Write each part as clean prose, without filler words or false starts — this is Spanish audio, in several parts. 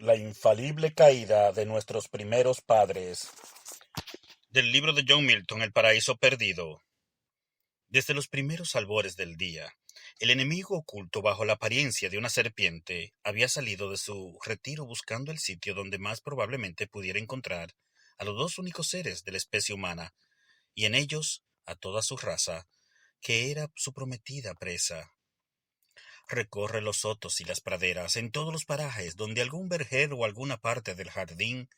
La infalible caída de nuestros primeros padres. Del libro de John Milton, El paraíso perdido. Desde los primeros albores del día, el enemigo oculto bajo la apariencia de una serpiente había salido de su retiro buscando el sitio donde más probablemente pudiera encontrar a los dos únicos seres de la especie humana, y en ellos a toda su raza, que era su prometida presa. Recorre los sotos y las praderas, en todos los parajes donde algún vergel o alguna parte del jardín,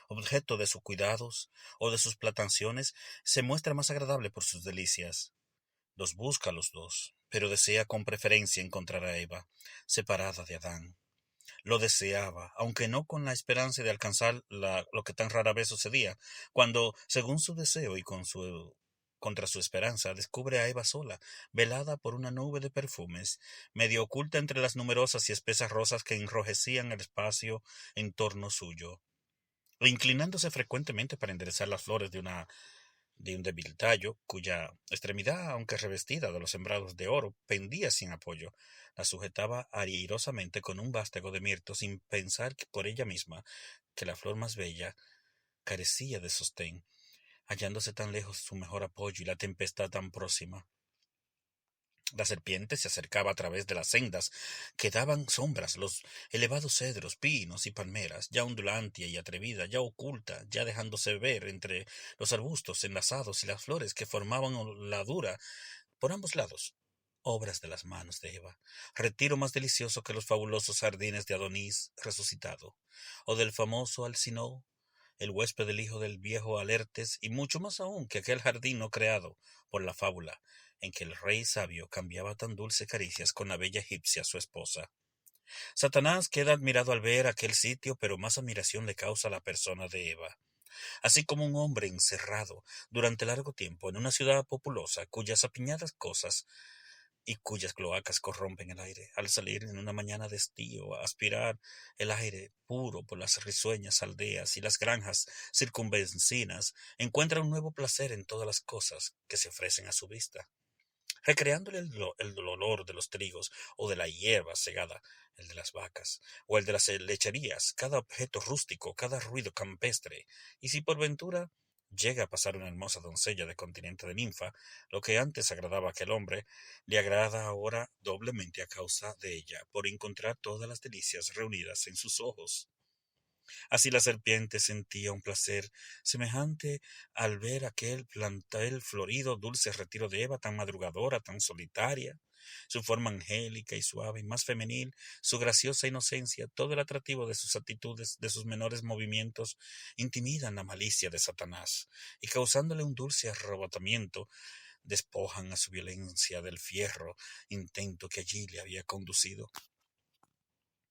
objeto de sus cuidados o de sus plantaciones, se muestra más agradable por sus delicias. Los busca a los dos, pero desea con preferencia encontrar a Eva, separada de Adán. Lo deseaba, aunque no con la esperanza de alcanzar lo que tan rara vez sucedía, cuando, según su deseo y contra su esperanza, descubre a Eva sola, velada por una nube de perfumes, medio oculta entre las numerosas y espesas rosas que enrojecían el espacio en torno suyo, e inclinándose frecuentemente para enderezar las flores de un débil tallo, cuya extremidad, aunque revestida de los sembrados de oro, pendía sin apoyo, la sujetaba airosamente con un vástago de mirto, sin pensar por ella misma que la flor más bella carecía de sostén, hallándose tan lejos su mejor apoyo y la tempestad tan próxima. La serpiente se acercaba a través de las sendas que daban sombras, los elevados cedros, pinos y palmeras, ya ondulante y atrevida, ya oculta, ya dejándose ver entre los arbustos enlazados y las flores que formaban la dura por ambos lados. Obras de las manos de Eva, retiro más delicioso que los fabulosos jardines de Adonís resucitado, o del famoso Alcinó, el huésped del hijo del viejo Alertes, y mucho más aún que aquel jardín no creado por la fábula, en que el rey sabio cambiaba tan dulces caricias con la bella egipcia su esposa. Satanás queda admirado al ver aquel sitio, pero más admiración le causa la persona de Eva. Así como un hombre encerrado durante largo tiempo en una ciudad populosa, cuyas apiñadas cosas y cuyas cloacas corrompen el aire, al salir en una mañana de estío a aspirar el aire puro por las risueñas aldeas y las granjas circunvecinas, encuentra un nuevo placer en todas las cosas que se ofrecen a su vista, recreándole el olor de los trigos o de la hierba segada, el de las vacas o el de las lecherías, cada objeto rústico, cada ruido campestre, y si por ventura llega a pasar una hermosa doncella del continente de Ninfa, lo que antes agradaba a aquel hombre, le agrada ahora doblemente a causa de ella, por encontrar todas las delicias reunidas en sus ojos. Así la serpiente sentía un placer semejante al ver aquel plantel florido, dulce retiro de Eva, tan madrugadora, tan solitaria, su forma angélica y suave, más femenil, su graciosa inocencia, todo el atractivo de sus actitudes, de sus menores movimientos, intimidan la malicia de Satanás, y causándole un dulce arrebatamiento, despojan a su violencia del fierro intento que allí le había conducido.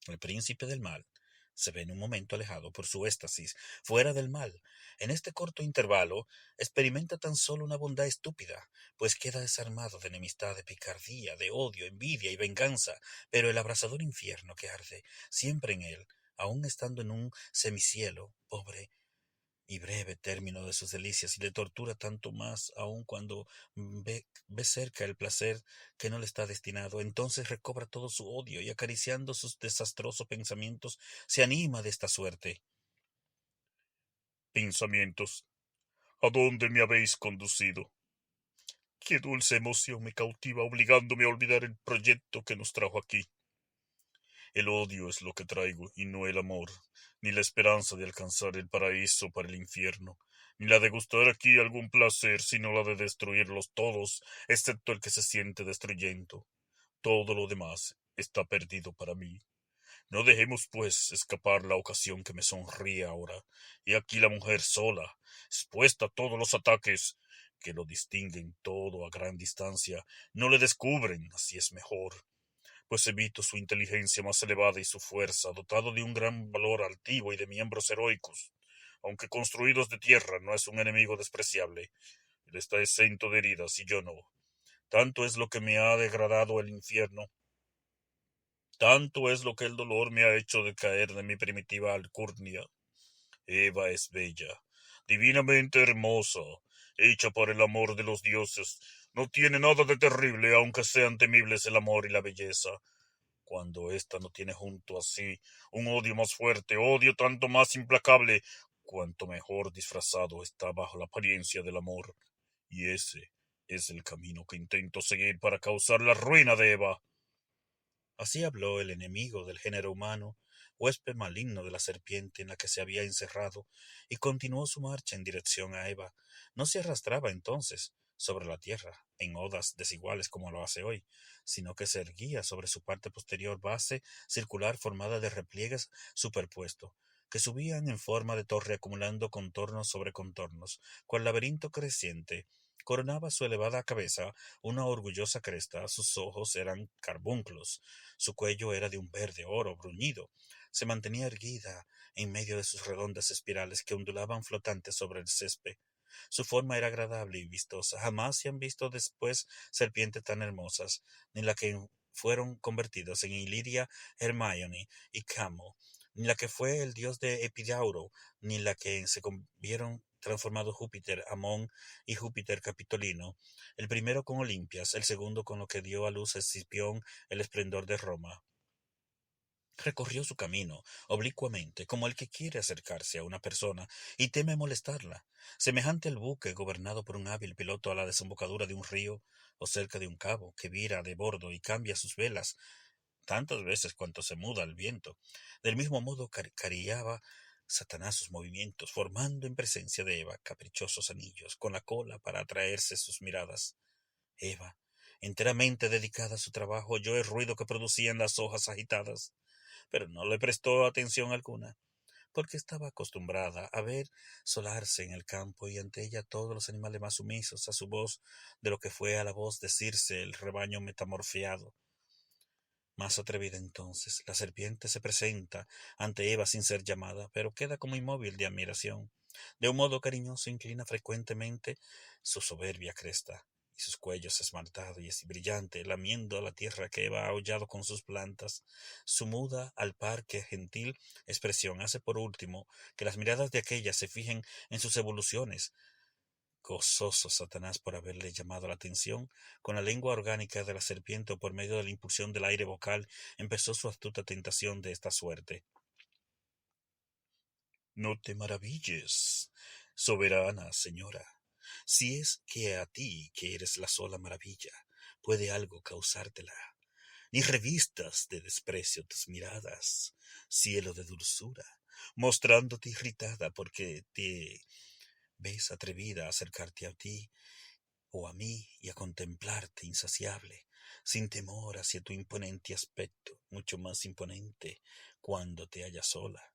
El príncipe del mal se ve en un momento alejado por su éxtasis, fuera del mal. En este corto intervalo experimenta tan solo una bondad estúpida, pues queda desarmado de enemistad, de picardía, de odio, envidia y venganza, pero el abrasador infierno que arde siempre en él, aun estando en un semicielo, pobre y breve término de sus delicias, y le tortura tanto más aun cuando ve cerca el placer que no le está destinado. Entonces recobra todo su odio y acariciando sus desastrosos pensamientos se anima de esta suerte. Pensamientos, ¿a dónde me habéis conducido? Qué dulce emoción me cautiva, obligándome a olvidar el proyecto que nos trajo aquí. El odio es lo que traigo, y no el amor, ni la esperanza de alcanzar el paraíso para el infierno, ni la de gustar aquí algún placer, sino la de destruirlos todos, excepto el que se siente destruyendo. Todo lo demás está perdido para mí. No dejemos, pues, escapar la ocasión que me sonríe ahora, y aquí la mujer sola, expuesta a todos los ataques, que lo distinguen todo a gran distancia, no le descubren, así es mejor, pues evito su inteligencia más elevada y su fuerza, dotado de un gran valor altivo y de miembros heroicos. Aunque construidos de tierra, no es un enemigo despreciable. Él está exento de heridas y yo no. Tanto es lo que me ha degradado el infierno, tanto es lo que el dolor me ha hecho decaer de mi primitiva alcurnia. Eva es bella, divinamente hermosa, hecha por el amor de los dioses. No tiene nada de terrible, aunque sean temibles el amor y la belleza. cuando ésta no tiene junto a sí un odio más fuerte, odio tanto más implacable, cuanto mejor disfrazado está bajo la apariencia del amor. Y ese es el camino que intento seguir para causar la ruina de Eva. Así habló el enemigo del género humano, huésped maligno de la serpiente en la que se había encerrado, y continuó su marcha en dirección a Eva. No se arrastraba entonces sobre la tierra, en odas desiguales como lo hace hoy, sino que se erguía sobre su parte posterior base circular formada de repliegues superpuestos, que subían en forma de torre acumulando contornos sobre contornos, cual laberinto creciente. Coronaba su elevada cabeza una orgullosa cresta, sus ojos eran carbunclos, su cuello era de un verde oro bruñido. Se mantenía erguida en medio de sus redondas espirales que ondulaban flotantes sobre el césped. Su forma era agradable y vistosa. Jamás se han visto después serpientes tan hermosas, ni la que fueron convertidos en Iliria, Hermione y Camo, ni la que fue el dios de Epidauro, ni la que se vieron transformados Júpiter, Amón y Júpiter Capitolino, el primero con Olimpias, el segundo con lo que dio a luz Escipión el esplendor de Roma. Recorrió su camino oblicuamente, como el que quiere acercarse a una persona y teme molestarla, semejante al buque gobernado por un hábil piloto a la desembocadura de un río o cerca de un cabo que vira de bordo y cambia sus velas tantas veces cuanto se muda el viento. Del mismo modo carillaba Satanás sus movimientos, formando en presencia de Eva caprichosos anillos con la cola para atraerse sus miradas. Eva, enteramente dedicada a su trabajo, oyó el ruido que producían las hojas agitadas, pero no le prestó atención alguna, porque estaba acostumbrada a ver solarse en el campo y ante ella todos los animales más sumisos a su voz de lo que fue a la voz decirse el rebaño metamorfiado. Más atrevida entonces, la serpiente se presenta ante Eva sin ser llamada, pero queda como inmóvil de admiración. De un modo cariñoso inclina frecuentemente su soberbia cresta, y sus cuellos esmaltado y brillante, lamiendo la tierra que Eva ha hollado con sus plantas. Su muda, al par que gentil expresión hace por último que las miradas de aquella se fijen en sus evoluciones. Gozoso Satanás por haberle llamado la atención, con la lengua orgánica de la serpiente o por medio de la impulsión del aire vocal, empezó su astuta tentación de esta suerte. No te maravilles, soberana señora, si es que a ti, que eres la sola maravilla, puede algo causártela. Ni revistas de desprecio tus miradas, cielo de dulzura, mostrándote irritada porque te ves atrevida a acercarte a ti o a mí y a contemplarte insaciable, sin temor hacia tu imponente aspecto, mucho más imponente cuando te hallas sola.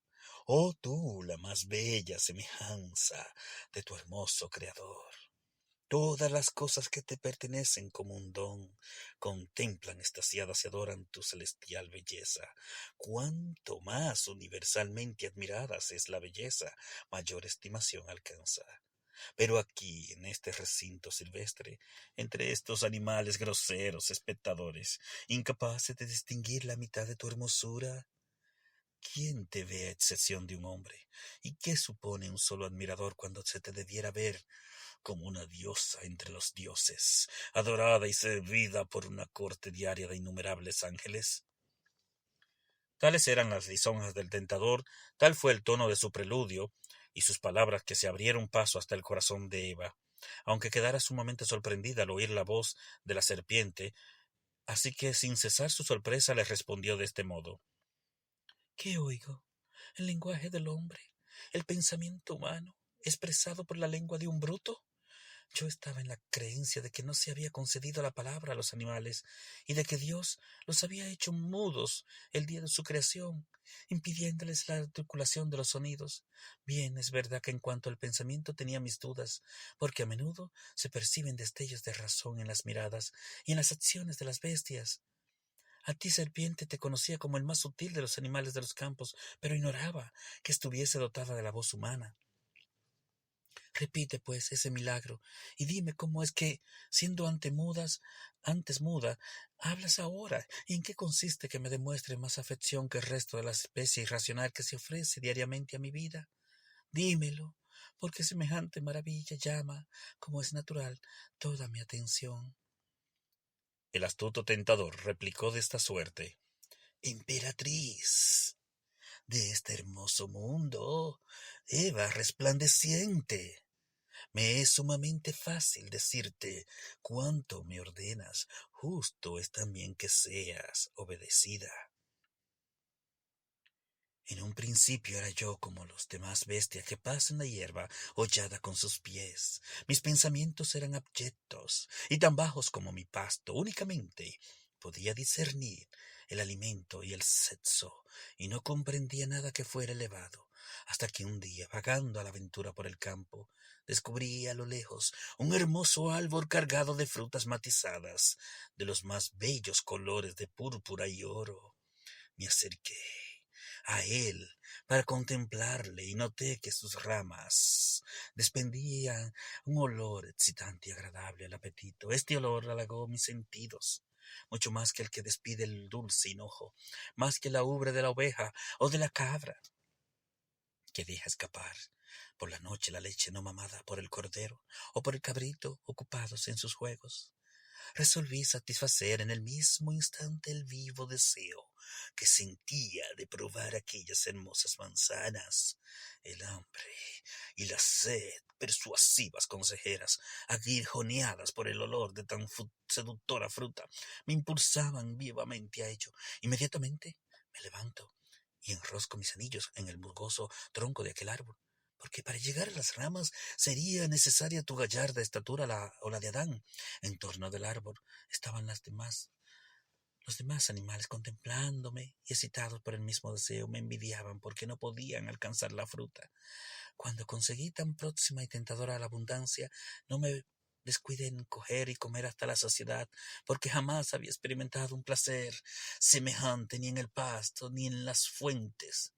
Oh tú, la más bella semejanza de tu hermoso Creador. Todas las cosas que te pertenecen como un don contemplan extasiadas y adoran tu celestial belleza. Cuanto más universalmente admiradas es la belleza, mayor estimación alcanza. Pero aquí, en este recinto silvestre, entre estos animales groseros espectadores, incapaces de distinguir la mitad de tu hermosura, ¿quién te ve a excepción de un hombre? ¿Y qué supone un solo admirador cuando se te debiera ver como una diosa entre los dioses, adorada y servida por una corte diaria de innumerables ángeles? Tales eran las lisonjas del tentador, tal fue el tono de su preludio, y sus palabras que se abrieron paso hasta el corazón de Eva, aunque quedara sumamente sorprendida al oír la voz de la serpiente, así que sin cesar su sorpresa le respondió de este modo: ¿Qué oigo? ¿El lenguaje del hombre? ¿El pensamiento humano, expresado por la lengua de un bruto? Yo estaba en la creencia de que no se había concedido la palabra a los animales y de que Dios los había hecho mudos el día de su creación, impidiéndoles la articulación de los sonidos. Bien, es verdad que en cuanto al pensamiento tenía mis dudas, porque a menudo se perciben destellos de razón en las miradas y en las acciones de las bestias. A ti, serpiente, te conocía como el más sutil de los animales de los campos, pero ignoraba que estuviese dotada de la voz humana. Repite, pues, ese milagro, y dime cómo es que, siendo antes muda, hablas ahora, y en qué consiste que me demuestre más afección que el resto de la especie irracional que se ofrece diariamente a mi vida. Dímelo, porque semejante maravilla llama, como es natural, toda mi atención. El astuto tentador replicó de esta suerte: emperatriz de este hermoso mundo, Eva resplandeciente. Me es sumamente fácil decirte cuánto me ordenas, justo es también que seas obedecida. En un principio era yo como los demás bestias que pasan la hierba hollada con sus pies. Mis pensamientos eran abyectos y tan bajos como mi pasto. Únicamente podía discernir el alimento y el sexo, y no comprendía nada que fuera elevado, hasta que un día, vagando a la aventura por el campo, descubrí a lo lejos un hermoso árbol cargado de frutas matizadas, de los más bellos colores de púrpura y oro. Me acerqué a él para contemplarle y noté que sus ramas desprendían un olor excitante y agradable al apetito. Este olor halagó mis sentidos, mucho más que el que despide el dulce hinojo, más que la ubre de la oveja o de la cabra que deja escapar por la noche la leche no mamada por el cordero o por el cabrito ocupados en sus juegos. Resolví satisfacer en el mismo instante el vivo deseo que sentía de probar aquellas hermosas manzanas. El hambre y la sed, persuasivas consejeras, aguijoneadas por el olor de tan seductora fruta, me impulsaban vivamente a ello. Inmediatamente me levanto y enrosco mis anillos en el musgoso tronco de aquel árbol, porque para llegar a las ramas sería necesaria tu gallarda estatura o la de Adán. En torno del árbol estaban los demás animales contemplándome y excitados por el mismo deseo me envidiaban porque no podían alcanzar la fruta. Cuando conseguí tan próxima y tentadora la abundancia, no me descuidé en coger y comer hasta la saciedad, porque jamás había experimentado un placer semejante ni en el pasto ni en las fuentes.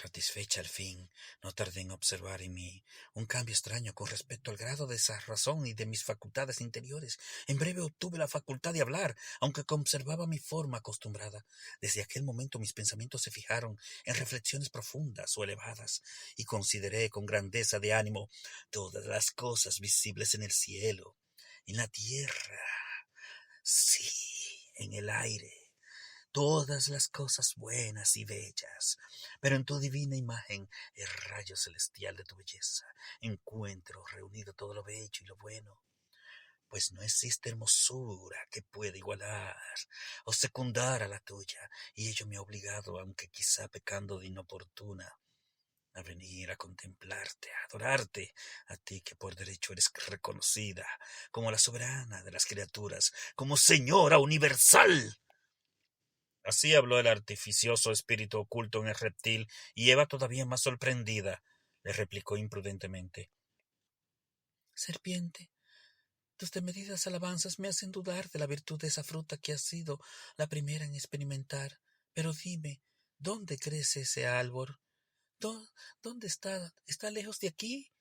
Satisfecha al fin, no tardé en observar en mí un cambio extraño con respecto al grado de esa razón y de mis facultades interiores. En breve obtuve la facultad de hablar, aunque conservaba mi forma acostumbrada. Desde aquel momento mis pensamientos se fijaron en reflexiones profundas o elevadas, y consideré con grandeza de ánimo todas las cosas visibles en el cielo, en la tierra, sí, en el aire, todas las cosas buenas y bellas, pero en tu divina imagen, el rayo celestial de tu belleza, encuentro reunido todo lo bello y lo bueno, pues no existe hermosura que pueda igualar o secundar a la tuya, y ello me ha obligado, aunque quizá pecando de inoportuna, a venir a contemplarte, a adorarte, a ti que por derecho eres reconocida como la soberana de las criaturas, como Señora universal. Así habló el artificioso espíritu oculto en el reptil, y Eva, todavía más sorprendida, le replicó imprudentemente: Serpiente, tus desmedidas alabanzas me hacen dudar de la virtud de esa fruta que has sido la primera en experimentar. Pero dime, ¿dónde crece ese árbol? ¿Dó- ¿Dónde está? ¿Está lejos de aquí?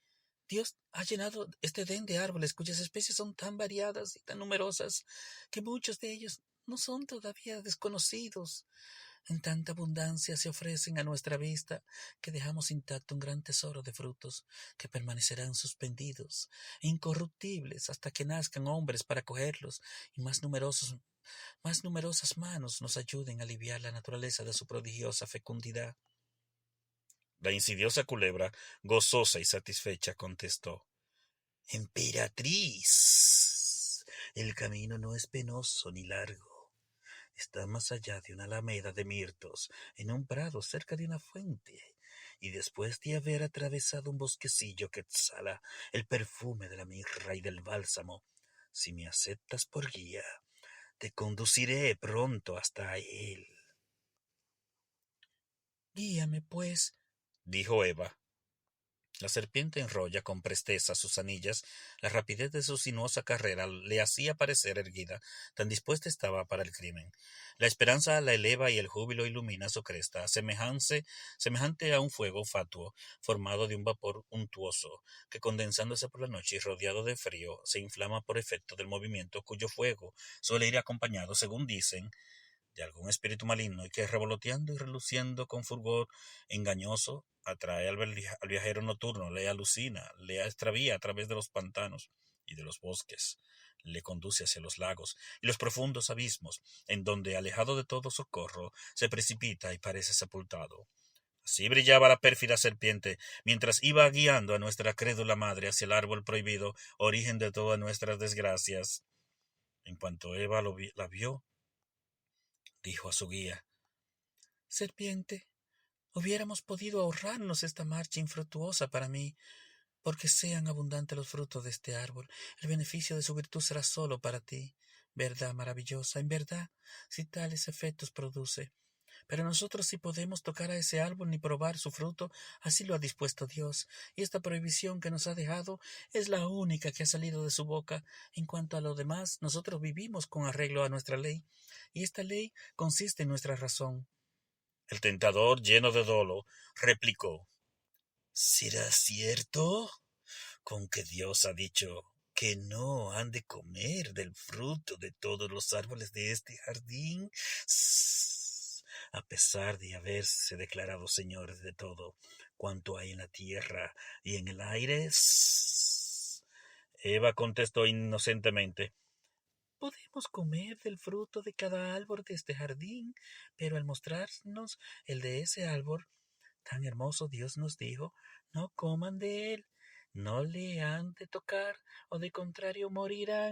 Dios ha llenado este Edén de árboles cuyas especies son tan variadas y tan numerosas que muchos de ellos no son todavía desconocidos. En tanta abundancia se ofrecen a nuestra vista que dejamos intacto un gran tesoro de frutos que permanecerán suspendidos e incorruptibles hasta que nazcan hombres para cogerlos y más numerosas manos nos ayuden a aliviar la naturaleza de su prodigiosa fecundidad. La insidiosa culebra, gozosa y satisfecha, contestó: Emperatriz, el camino no es penoso ni largo. Está más allá de una alameda de mirtos, en un prado cerca de una fuente, y después de haber atravesado un bosquecillo que exhala el perfume de la mirra y del bálsamo, si me aceptas por guía, te conduciré pronto hasta él. Guíame, pues, dijo Eva. La serpiente enrolla con presteza sus anillas. La rapidez de su sinuosa carrera le hacía parecer erguida, tan dispuesta estaba para el crimen. La esperanza la eleva y el júbilo ilumina su cresta, semejante a un fuego fatuo, formado de un vapor untuoso, que condensándose por la noche y rodeado de frío, se inflama por efecto del movimiento, cuyo fuego suele ir acompañado, según dicen, de algún espíritu maligno, y que revoloteando y reluciendo con fulgor engañoso atrae al viajero nocturno, le alucina, le extravía a través de los pantanos y de los bosques. le conduce hacia los lagos y los profundos abismos, en donde, alejado de todo socorro, se precipita y parece sepultado. Así brillaba la pérfida serpiente, mientras iba guiando a nuestra crédula madre hacia el árbol prohibido, origen de todas nuestras desgracias. En cuanto Eva la vio, dijo a su guía: Serpiente, hubiéramos podido ahorrarnos esta marcha infructuosa para mí, porque sean abundantes los frutos de este árbol. El beneficio de su virtud será solo para ti. Verdad maravillosa, en verdad, si tales efectos produce. Pero nosotros sí podemos tocar a ese árbol ni probar su fruto, así lo ha dispuesto Dios, y esta prohibición que nos ha dejado es la única que ha salido de su boca. En cuanto a lo demás, nosotros vivimos con arreglo a nuestra ley, y esta ley consiste en nuestra razón. El tentador, lleno de dolo, replicó: ¿Será cierto? Con que Dios ha dicho que no han de comer del fruto de todos los árboles de este jardín, a pesar de haberse declarado señores de todo cuanto hay en la tierra y en el aire. Eva contestó inocentemente: Podemos comer del fruto de cada árbol de este jardín, pero al mostrarnos el de ese árbol tan hermoso, Dios nos dijo: no coman de él, no le han de tocar, o de contrario morirán.